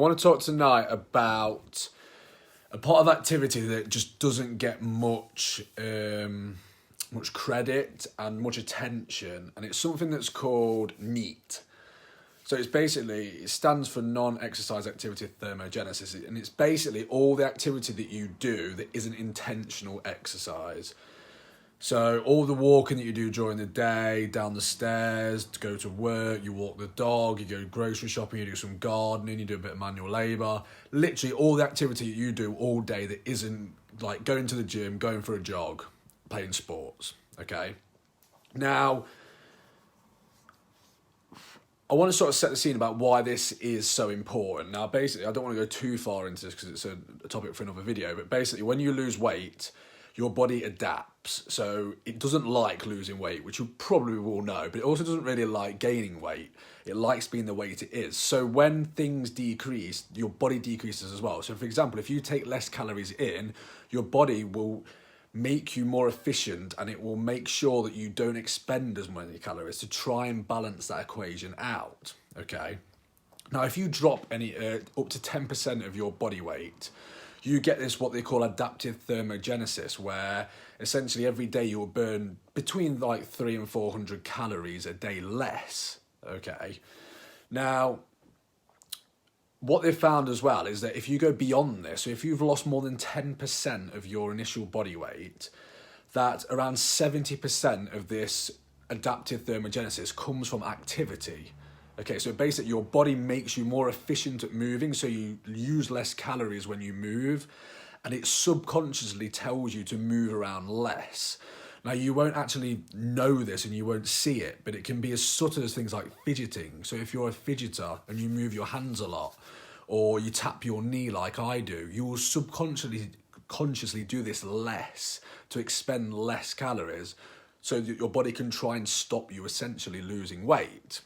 want to talk tonight about a part of activity that just doesn't get much credit and much attention, and it's something that's called NEAT. So it stands for non-exercise activity thermogenesis, and it's basically all the activity that you do that isn't intentional exercise. So all the walking that you do during the day, down the stairs, to go to work, you walk the dog, you go grocery shopping, you do some gardening, you do a bit of manual labour. Literally all the activity that you do all day that isn't like going to the gym, going for a jog, playing sports, okay? Now, I want to sort of set the scene about why this is so important. Now, basically, I don't want to go too far into this because it's a topic for another video, but basically when you lose weight, your body adapts. So it doesn't like losing weight, which you probably will know, but it also doesn't really like gaining weight. It likes being the weight it is. So when things decrease, your body decreases as well. So for example, if you take less calories in, your body will make you more efficient, and it will make sure that you don't expend as many calories to try and balance that equation out, okay? Now, if you drop any up to 10% of your body weight, you get this what they call adaptive thermogenesis, where essentially every day you'll burn between like 300 and 400 calories a day less, okay? Now, what they've found as well is that if you go beyond this, so if you've lost more than 10% of your initial body weight, that around 70% of this adaptive thermogenesis comes from activity. Okay, so basically your body makes you more efficient at moving, so you use less calories when you move, and it subconsciously tells you to move around less. Now, you won't actually know this and you won't see it, but it can be as subtle as things like fidgeting. So if you're a fidgeter and you move your hands a lot, or you tap your knee like I do, you will consciously do this less to expend less calories so that your body can try and stop you essentially losing weight.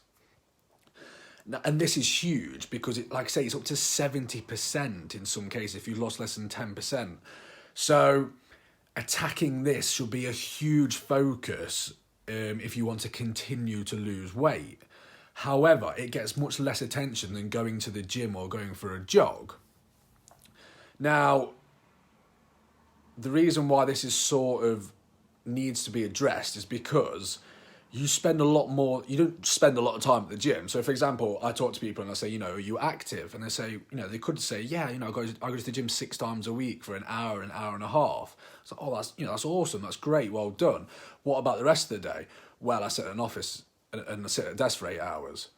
Now, and this is huge because, like I say, it's up to 70% in some cases if you've lost less than 10%. So attacking this should be a huge focus if you want to continue to lose weight. However, it gets much less attention than going to the gym or going for a jog. Now, the reason why this is sort of needs to be addressed is because you spend a lot more, you don't spend a lot of time at the gym. So for example, I talk to people and I say, are you active? And they say, they could say, yeah, I go to the gym 6 times a week for an hour and a half. So, that's awesome. That's great. Well done. What about the rest of the day? Well, I sit in an office and I sit at a desk for 8 hours.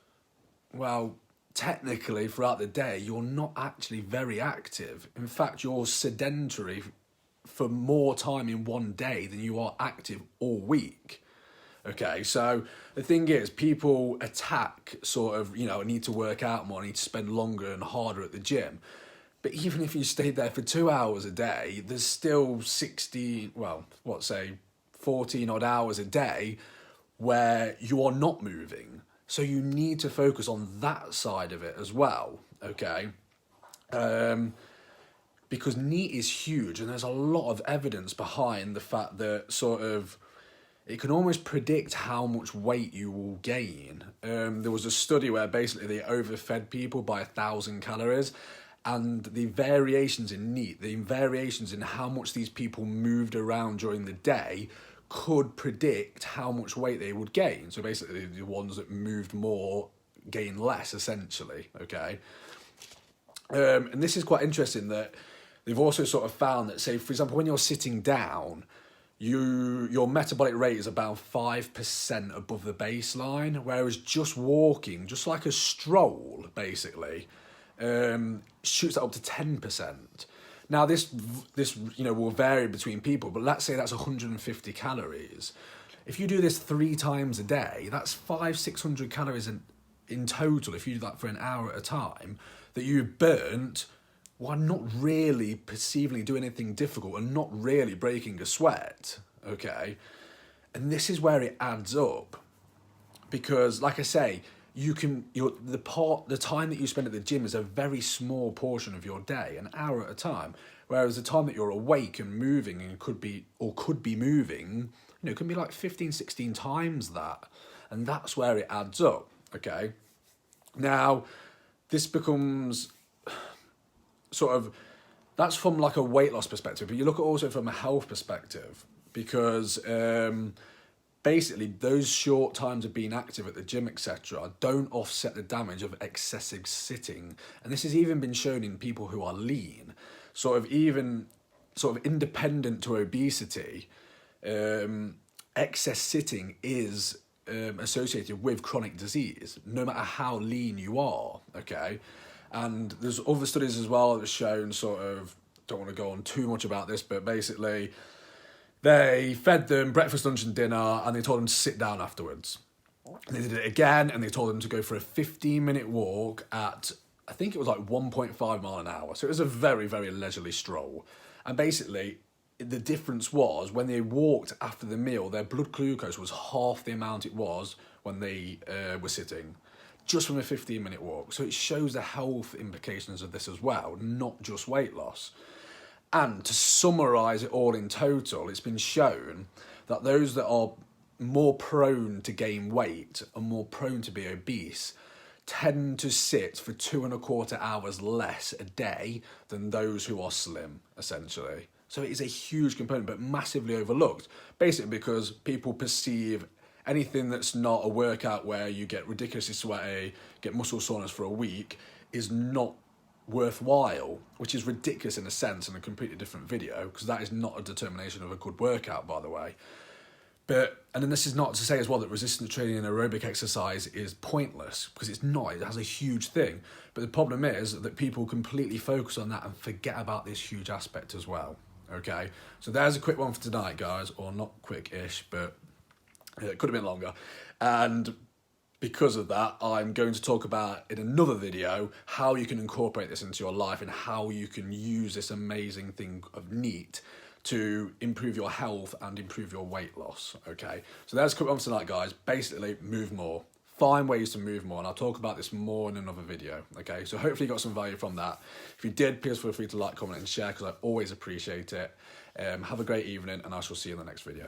Well, technically throughout the day, you're not actually very active. In fact, you're sedentary for more time in one day than you are active all week. Okay, so the thing is, people attack sort of, I need to work out more, I need to spend longer and harder at the gym. But even if you stayed there for 2 hours a day, there's still 14 odd hours a day where you are not moving. So you need to focus on that side of it as well, okay? Because NEAT is huge, and there's a lot of evidence behind the fact that sort of it can almost predict how much weight you will gain. There was a study where basically they overfed people by 1,000 calories, and the variations in NEAT, the variations in how much these people moved around during the day could predict how much weight they would gain. So basically the ones that moved more gain less, essentially, okay? And this is quite interesting that they've also sort of found that, say, for example, when you're sitting down, your metabolic rate is about 5% above the baseline, whereas just walking, just like a stroll, basically, shoots that up to 10%. Now, this will vary between people, but let's say that's 150 calories. If you do this 3 times a day, that's 500-600 calories in total, if you do that for an hour at a time, that you've burnt while not really perceivably doing anything difficult and not really breaking a sweat, okay? And this is where it adds up, because, like I say, the time that you spend at the gym is a very small portion of your day, an hour at a time, whereas the time that you're awake and moving and could be moving, can be like 15, 16 times that, and that's where it adds up, okay? Now, this becomes that's from like a weight loss perspective, but you look at also from a health perspective, because basically those short times of being active at the gym, etc., don't offset the damage of excessive sitting. And this has even been shown in people who are lean, even independent to obesity. Excess sitting is associated with chronic disease, no matter how lean you are, okay? And there's other studies as well that have shown don't want to go on too much about this, but basically they fed them breakfast, lunch and dinner, and they told them to sit down afterwards. And they did it again, and they told them to go for a 15-minute walk at, I think it was like 1.5 mile an hour. So it was a very, very leisurely stroll. And basically, the difference was when they walked after the meal, their blood glucose was half the amount it was when they were sitting, just from a 15-minute walk. So it shows the health implications of this as well, not just weight loss. And to summarise it all in total, it's been shown that those that are more prone to gain weight and more prone to be obese tend to sit for 2.25 hours less a day than those who are slim, essentially. So it is a huge component, but massively overlooked, basically because people perceive anything that's not a workout where you get ridiculously sweaty, get muscle soreness for a week, is not worthwhile, which is ridiculous in a sense, in a completely different video, because that is not a determination of a good workout, by the way. And then this is not to say as well that resistance training and aerobic exercise is pointless, because it's not. It has a huge thing. But the problem is that people completely focus on that and forget about this huge aspect as well. Okay, so there's a quick one for tonight, guys, or not quick-ish, but it could have been longer. And because of that, I'm going to talk about in another video how you can incorporate this into your life and how you can use this amazing thing of NEAT to improve your health and improve your weight loss, okay? So there's a quick one for tonight, guys. Basically, move more. Find ways to move more, and I'll talk about this more in another video, okay? So hopefully you got some value from that. If you did, please feel free to like, comment, and share, because I always appreciate it. Have a great evening, and I shall see you in the next video.